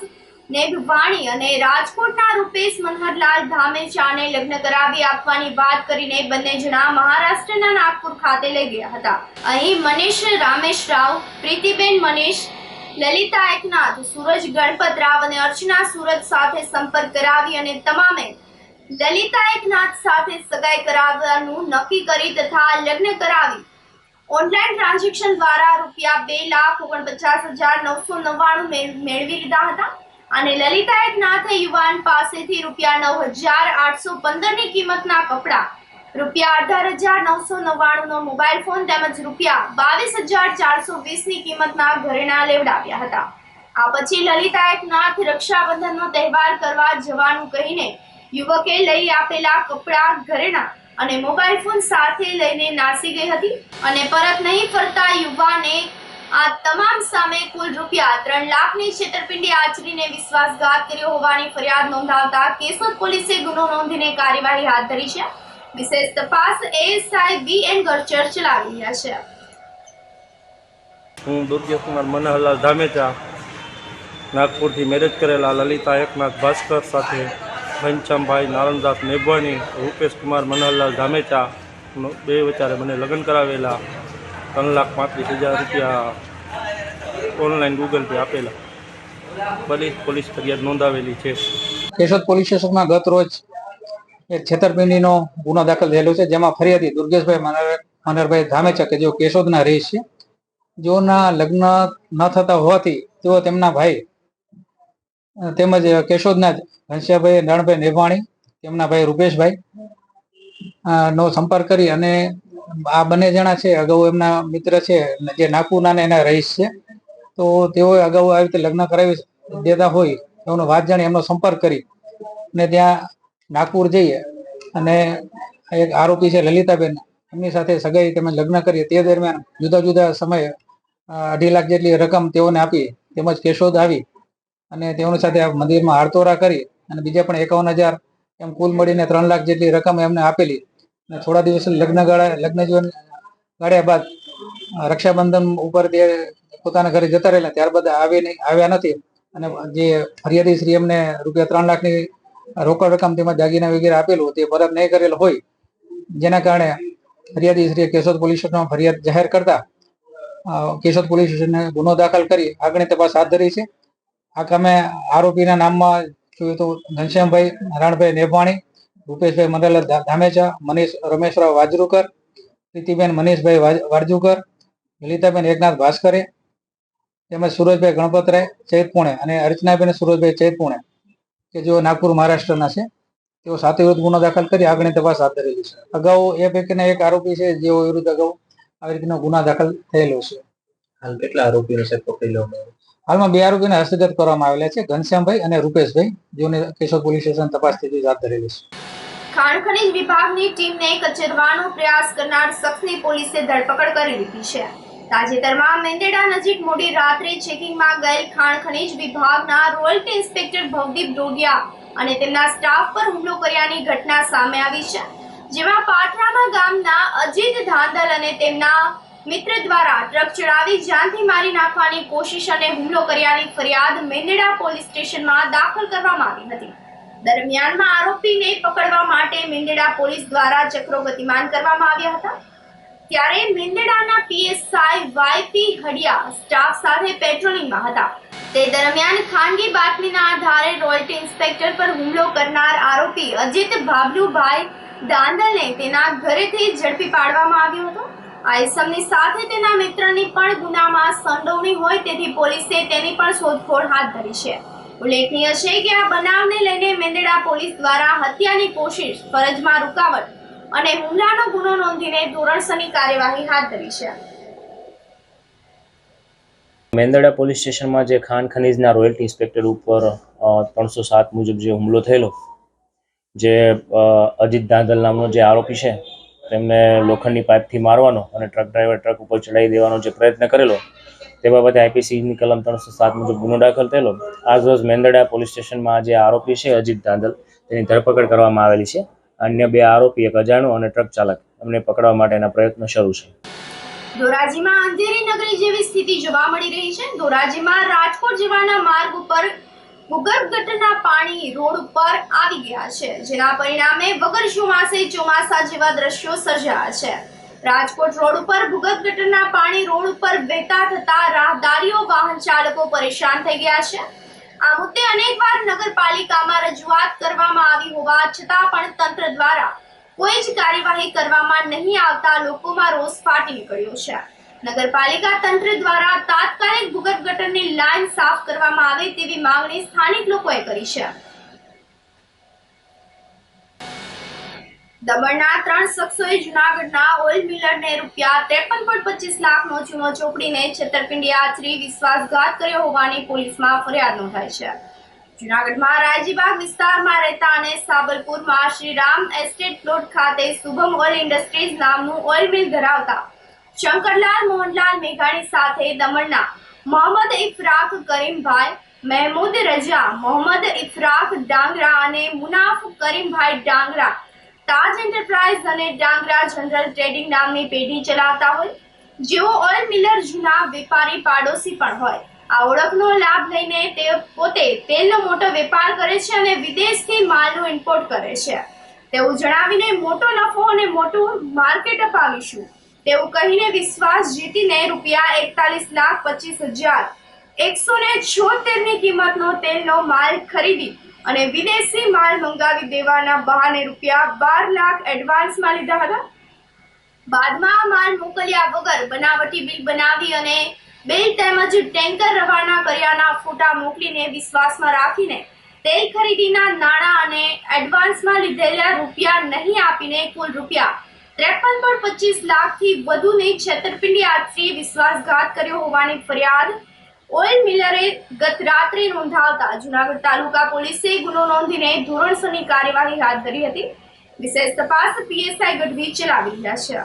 નેભવાણી અને રાજકોટના રૂપેશ મનહરલાલ ધામેચાને લગ્ન કરાવી આપવાની વાત કરીને બંને જણા મહારાષ્ટ્રના નાગપુર ખાતે લઈ ગયા હતા. અહીં મનીષ રામેશ રાવ, પ્રીતિબેન મનીષ, લલિતા એકનાથ, સૂરજ ગણપત રાવ અને અર્ચના સુરત સાથે સંપર્ક કરાવી અને તમામે લલિતા એકનાથ સાથે સગાઈ કરાવવાનું નક્કી કરી તથા લગ્ન કરાવી ઓનલાઈન ટ્રાન્ઝેક્શન દ્વારા રૂપિયા 2,49,999 મેળવી લીધા હતા. અને લલિતા એકનાથે યુવાન પાસેથી રૂપિયા 9,815ની કિંમતના કપડાં, રૂપિયા 18,999નો મોબાઈલ ફોન તેમજ રૂપિયા 22,420ની કિંમતના ઘરેણાં લેવડાવ્યા હતા. આ પછી લલિતા એકનાથ રક્ષાબંધનનો તહેવાર કરવા જવાનું કહીને યુવકે લઈ આપેલા કપડાં, ઘરેણાં અને મોબાઈલ ફોન સાથે લઈને નાસી ગઈ હતી અને પરત નહીં ફરતા યુવાને આ તમામ સામે કુલ રૂપિયા 3 લાખની છેતરપિંડી આચરીને વિશ્વાસઘાત કર્યો હોવાની ફરિયાદ નોંધાવતા કેશોદ પોલીસે ગુનો નોંધીને કાર્યવાહી હાથ ધરી છે. વિશેષ તપાસ એએસઆઈ BN ગરચર ચલાવી રહ્યા છે. હું દુર્ગેશ કુમાર મનહરલાલ ધામેચા, નાગપુરથી મેરેજ કરેલા લલિતા એકનાથ ભાસ્કર સાથે ઘનશ્યામભાઈ નારણદાસ નેભવાણી, રૂપેશ કુમાર મનહરલાલ ધામેચા, બે વચારે મને લગ્ન કરાવેલા. 3,35,000 રૂપિયા ઓનલાઈન ગૂગલ પે આપેલા. પોલીસ ફરિયાદ નોંધાવેલી છે. કેશોદ પોલીસ સ્ટેશનમાં ગત રોજ એક છેતરપિંડીનો ગુનો દાખલ થયેલો છે, જેમાં ફરિયાદી દુર્ગેશભાઈ મનહરભાઈ ધામેચા કે જેઓ કેશોદના રહે છે, જેઓના લગ્ન ન થતા હોવાથી તેઓ તેમના ભાઈ તેમજ કેશોદના ઘનશ્યામભાઈ નારણભાઈ નેભાણી, તેમના ભાઈ રૂપેશભાઈ નો સંપર્ક કરી અને આ બંને જણા છે અગાઉ એમના મિત્ર છે જે નાગપુરના એના રહીશ છે, તો તેઓએ અગાઉ આવી રીતે લગ્ન કરાવી દેતા હોય એનો વાત જાણી એમનો સંપર્ક કરી અને ત્યાં નાગપુર જઈએ અને એક આરોપી છે લલિતાબેન, એમની સાથે સગાઈ તેમજ લગ્ન કરી. તે દરમિયાન જુદા જુદા સમયે 2.5 લાખ જેટલી રકમ તેઓને આપી, તેમજ કેશોદ આવી અને તેઓની સાથે મંદિરમાં હારતોરા કરી અને બીજા પણ 51,000 એમ કુલ મળીને 3 લાખ જેટલી રકમ એમને આપેલી. અને થોડા દિવસ લગ્ન જીવન ગાળ્યા બાદ રક્ષાબંધન ઉપર તે પોતાના ઘરે જતા રહેલા, ત્યારબાદ આવ્યા નથી અને જે ફરિયાદી શ્રી એમને રૂપિયા 3 લાખની રોકડ રકમ તેમજ દાગીના વગેરે આપેલું તે પરત નહીં કરેલ હોય, જેના કારણે ફરિયાદી શ્રીએ કેશોદ પોલીસ સ્ટેશનમાં ફરિયાદ જાહેર કરતા કેશોદ પોલીસ સ્ટેશને ગુનો દાખલ કરી આગળની તપાસ હાથ ધરી છે. આ કામે આરોપીના નામમાં જોઈએ તો ઘનશ્યામભાઈ નારણભાઈ નેભાણી, રૂપેશભાઈ મનહરલાલ ધામેચા, મનીષ રમેશરાવ વાજરૂકર, પ્રીતિબેન મનીષભાઈ વારજુકર, લલિતાબેન એકનાથ ભાસ્કરે, તેમજ સુરજભાઈ ગણપતરાય ચૈતપુણે અને અર્ચનાબેન સુરજભાઈ ચૈતપુણે કે જેઓ નાગપુર મહારાષ્ટ્રના છે, તેઓ સાથે વિરુદ્ધ ગુનો દાખલ કરી આગળની તપાસ હાથ ધરેલી છે. અગાઉ એ પૈકીના એક આરોપી છે જેઓ વિરુદ્ધ અગાઉ આવી રીતનો ગુના દાખલ થયેલો છે. હાલ કેટલા આરોપીઓ છે પકડી લેવામાં? હાલમાં 2 આરોપીને હસ્તગત કરવામાં આવેલા છે, ઘનશ્યામભાઈ અને રૂપેશભાઈ, જેઓને કેશોદ પોલીસ સ્ટેશન તપાસ સ્થિતિ હાથ ધરેલી છે. ખાણ ખનીજ વિભાગની ટીમને કચરવાનો પ્રયાસ કરનાર શખ્સની પોલીસે ધરપકડ કરી લીધી છે. તાજેતરમાં મેંદેડા નજીક મોડી રાત્રે ચેકિંગમાં ગયેલ ખાણ ખનીજ વિભાગના રોયલ્ટી ઇન્સ્પેક્ટર ભવદીપ ડોડિયા અને તેમના સ્ટાફ પર હુમલો કર્યાની ઘટના સામે આવી છે, જેમાં પાઠરામા ગામના અજીત ધાંધલ અને તેમના મિત્ર દ્વારા ટ્રક ચડાવી જાનથી મારી નાખવાની કોશિશ અને હુમલો કર્યાની ફરિયાદ મેંદેડા પોલીસ સ્ટેશનમાં દાખલ કરવામાં આવી હતી. દરમિયાનમાં આરોપીને પકડવા માટે મેંદેડા પોલીસ દ્વારા ચક્રો ગતિમાન કરવામાં આવ્યા હતા. ત્યારે મેંદેડાના PSI YP હડિયા સ્ટાફ સાથે પેટ્રોલિંગમાં હતા. તે દરમિયાન ખાનગી બાતમીના આધારે રોયલ્ટી ઇન્સ્પેક્ટર પર હુમલો કરનાર આરોપી અજીત ભાબલુભાઈ દાંદલને તેના ઘરેથી ઝડપી પાડવામાં આવ્યો હતો. આ ઇસમની સાથે તેના મિત્રની પણ ગુનામાં સંડોવણી હોય તેથી પોલીસે તેની પણ શોધખોળ હાથ ધરી છે. ઉલ્લેખનીય છે કે આ બનાવને લઈને મેંદરડા પોલીસ દ્વારા હત્યાની કોશિશ, ફરજમાં રૂકાવટ અને હુમલાનો ગુનો નોંધીને ધોરણસરની કાર્યવાહી હાથ ધરી છે. મેંદરડા પોલીસ સ્ટેશનમાં જે ખાણ ખનીજના રોયલ્ટી ઇન્સ્પેક્ટર ઉપર 307 મુજબ જે હુમલો થયેલો, જે અજીત ધાંધલ નામનો જે આરોપી છે તેમને લોખંડની પાઇપથી મારવાનો અને ટ્રક ડ્રાઈવર ટ્રક ઉપર ચડાવી દેવાનો જે પ્રયત્ન કરેલો, તે બાબતે આઈપીસીની કલમ 307 મુજબ ગુનો દાખલ થયેલો. આજ રોજ મેંદરડા પોલીસ સ્ટેશનમાં જે આરોપી છે અજીત ધાંધલ, તેની ધરપકડ કરવામાં આવેલી છે. અન્ય 2 આરોપી, એક અજાણો અને ટ્રક ચાલક, એમને પકડવા માટેના પ્રયત્નો શરૂ છે. ધોરાજીમાં અંધેરી નગરી જેવી સ્થિતિ જોવા મળી રહી છે. ધોરાજીમાં રાજકોટ જવાના માર્ગ ઉપર ભૂગર્ભ ગટરના પાણી રોડ ઉપર આવી ગયા છે, જેના પરિણામે વગર ચોમાસા જેવા દ્રશ્યો સર્જાયા છે. રાજકોટ રોડ ઉપર ભૂગર્ભ ગટરના પાણી રોડ ઉપર વહેતા થતા રાહદારીઓ, વાહન ચાલકો પરેશાન થઈ ગયા છે. આ મુદ્દે અનેકવાર નગરપાલિકામાં રજૂઆત કરવામાં આવી હોવા છતાં પણ તંત્ર દ્વારા કોઈ જ કાર્યવાહી કરવામાં નહીં આવતા લોકોમાં રોષ ફાટી નીકળ્યો છે. નગરપાલિકા તંત્ર દ્વારા તાત્કાલિક ભૂગર્ભ ગટરની લાઈન સાફ કરવામાં આવે તેવી માંગણી સ્થાનિક લોકોએ કરી છે. દમણના 3 શખ્સોએ જૂનાગઢના ઓઇલ મિલરને રૂપિયા 53.25 લાખનો ચૂનો ચોપડીને છેતરપિંડી આચરી વિશ્વાસઘાત કર્યો હોવાની પોલીસમાં ફરિયાદ નોંધાઈ છે. જૂનાગઢમાં રાયજીબાગ વિસ્તારમાં રહેતા અને સાબલપુરમાં શ્રીરામ એસ્ટેટ પ્લોટ ખાતે શુભમ ઓઇલ ઇન્ડસ્ટ્રીઝ નામનું ઓઇલ મિલ ધરાવતા શંકરલાલ મોહનલાલ મેઘાણી સાથે દમણના મોહમ્મદ ઇફરાક કરીમભાઈ, મહેમૂદ રજા, મોહમ્મદ ઇફરાક ડાંગરા અને મુનાફ કરીમભાઈ ડાંગરા તાજ એન્ટરપ્રાઇઝ અને ડાંગરા જનરલ ટ્રેડિંગ નામની પેઢી ચલાવતા હોય, જેઓ ઓઇલ મિલર જૂના વેપારી પાડોશી પણ હોય. આ ઓળખનો લાભ લઈને તે પોતે તેલનો મોટો વેપાર કરે છે અને વિદેશથી માલનું ઇમ્પોર્ટ કરે છે. તેવું જણાવીને મોટો નફો અને મોટું માર્કેટ અપાવીશું તેવું કહીને વિશ્વાસ જીતીને રૂપિયા 41,25,176 ની કિંમતનો તેલનો માલ ખરીદી અને વિદેશી માલ મંગાવી દેવાના બહાને રૂપિયા 12 લાખ એડવાન્સમાં લીધા હતા. બાદમાં આ માલ મોકલ્યા વગર બનાવટી બિલ બનાવી અને બિલ તેમજ ટેન્કર રવાના કર્યાના ફોટા મોકલીને વિશ્વાસમાં રાખીને તેલ ખરીદીના નાણાં અને એડવાન્સમાં લીધેલા રૂપિયા નહીં આપીને કુલ રૂપિયા 53.25 લાખથી વધુની છેતરપિંડી આચરી વિશ્વાસઘાત કર્યો હોવાની ફરિયાદ ઓઇલ મિલરે ગત રાત્રે નોંધાવતા જૂનાગઢ તાલુકા પોલીસે ગુનો નોંધીને ધોરણસરની કાર્યવાહી હાથ ધરી હતી. વિશેષ તપાસ પીએસઆઈ ગઢવી ચલાવી રહ્યા છે.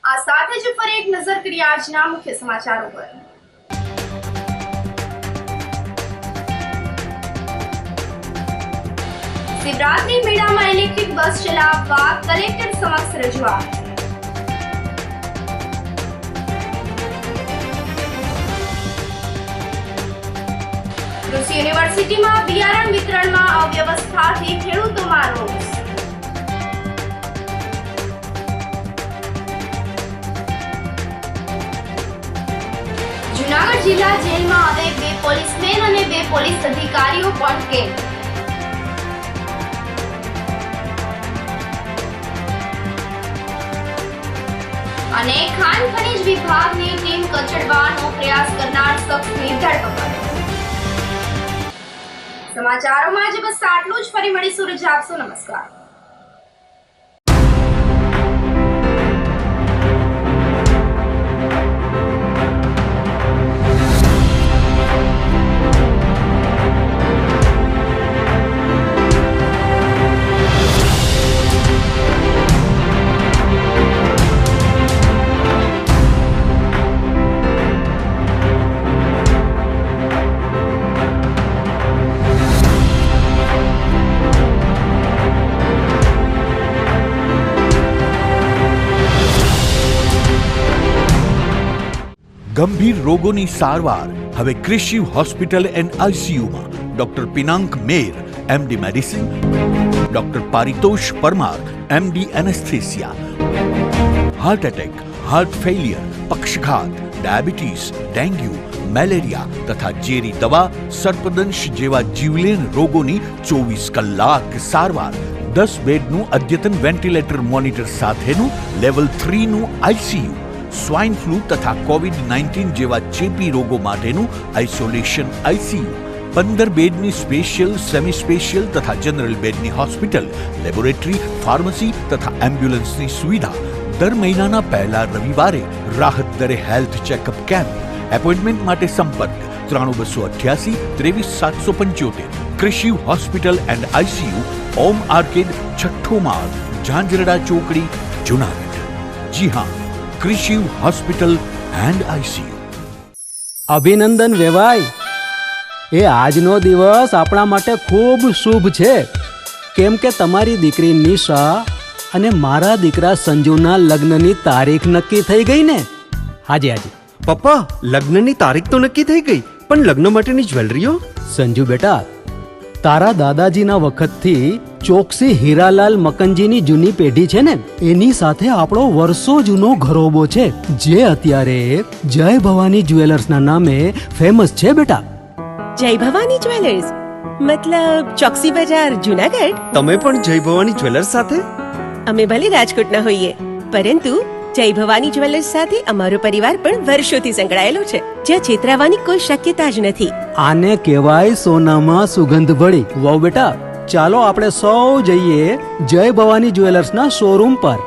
આ સાથે જ ફરી એક નજર કરીએ આજના મુખ્ય સમાચારો પર. શિવરાત્રી મેળામાં ઇલેક્ટ્રિક બસ ચલાવવા કલેક્ટર સમક્ષ રજૂઆત. કૃષિ યુનિવર્સિટીમાં બિયારણ વિતરણમાં અવ્યવસ્થાથી ખેડૂતોમાં રોષ. જૂનાગઢ જિલ્લા જેલમાં હવે 2 પોલીસમેન અને 2 પોલીસ અધિકારીઓ પણ કેદ. અને ખાણ ખનીજ વિભાગની ટીમ કચડવાનો પ્રયાસ કરનાર શખ્સની ધરપકડ. સમાચારોમાં આજે બસ આટલું જ. ફરી મળીશું. રજા આપશો. નમસ્કાર. ગંભીર રોગોની સારવાર હવે ક્રિશિવ હોસ્પિટલ એન્ડ આઈસીયુમાં doctor Pinank Mer, MD medicine, doctor Paritosh Parmar, MD anaesthesia. Heart attack, heart failure, પક્ષઘાત, ડાયાબિટીસ, ડેન્ગ્યુ, મેલેરિયા તથા ઝેરી દવા, સર્પદંશ જેવા જીવલેણ રોગોની 24 કલાક સારવાર. 10 બેડનું અદ્યતન વેન્ટિલેટર મોનિટર સાથેનું લેવલ 3નું આઈસીયુ. સ્વાઇન ફ્લૂ તથા કોવિડ-19 જેવા ચેપી રોગો માટેનું આઇસોલેશન આઈસીયુ, 15 બેડની સ્પેશિયલ, સેમી સ્પેશિયલ તથા જનરલ બેડની હોસ્પિટલ, લેબોરેટરી, ફાર્મસી તથા એમ્બ્યુલન્સની સુવિધા, દર મહિનાના પહેલા રવિવારે રાહત દરે હેલ્થ ચેકઅપ કેમ્પ. એપોઇન્ટમેન્ટ માટે સંપર્ક 9288 23775. કૃષિ hospital and ICU, Om arcade, છઠ્ઠો માળ, ઝાંઝરડા ચોકડી, જુનાગઢ. જી હા, કૃષિ હોસ્પિટલ એન્ડ આઈસીયુ. અભિનંદન વેવાય. એ આજનો દિવસ આપણા માટે ખૂબ શુભ છે, કેમ કે તમારી દીકરી નિશા અને મારા દીકરા સંજુના લગ્નની તારીખ નક્કી થઈ ગઈ ને. હાજી હાજી પપ્પા, લગ્નની તારીખ તો નક્કી થઈ ગઈ, પણ લગ્ન માટેની જ્વેલરીઓ? સંજુ બેટા, તારા દાદાજીના વખતથી ચોકસી હીરાલાલ મકનજીની જૂની પેઢી છે ને, એની સાથે આપણો વર્ષો જૂનો ઘરોબો છે, જે અત્યારે જય ભવાની જ્વેલર્સના નામે ફેમસ છે બેટા. જય ભવાની જ્વેલર્સ મતલબ ચોકસી બજાર, જુનાગઢ? તમે પણ જય ભવાની જ્વેલર્સ સાથે? અમે ભલે રાજકોટના હોઈએ, પરંતુ જય ભવાની જ્વેલર્સ સાથે અમારો પરિવાર પણ વર્ષોથી સંકળાયેલો છે, જ્યાં છેતરાવાની કોઈ શક્યતા જ નથી. આને કહેવાય સોનામાં સુગંધ ભળી. વાવ બેટા, ચાલો આપણે સૌ જઈએ જય ભવાની જ્વેલર્સના શોરૂમ પર.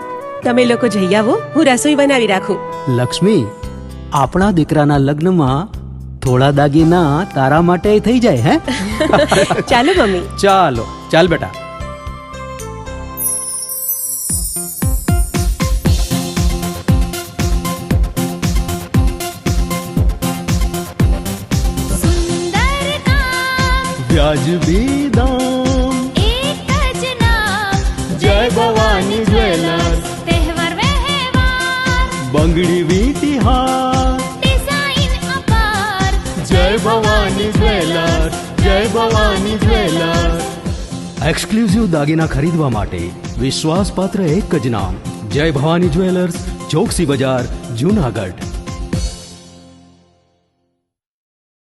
તમે લોકો જઈ આવો, હું રસોઈ બનાવી રાખું. લક્ષ્મી, આપણા દીકરાના લગ્નમાં થોડા દાગીના તારા માટે થઈ જાય. હે ચાલો મમ્મી. ચાલો ચાલ બેટા. વ્યાજબી દામ, એક જ નામ, જય ભવાની જ્વેલર્સ. તહેવાર વ્યવહાર, બંગડી વીટી હાર, ડિઝાઇન અપાર, જય ભવાની જ્વેલર્સ, જય ભવાની જ્વેલર્સ. એક્સક્લુઝિવ દાગીના ખરીદવા માટે વિશ્વાસપાત્ર એક જ નામ, જય ભવાની જ્વેલર્સ, ચોકસી બજાર, જુનાગઢ.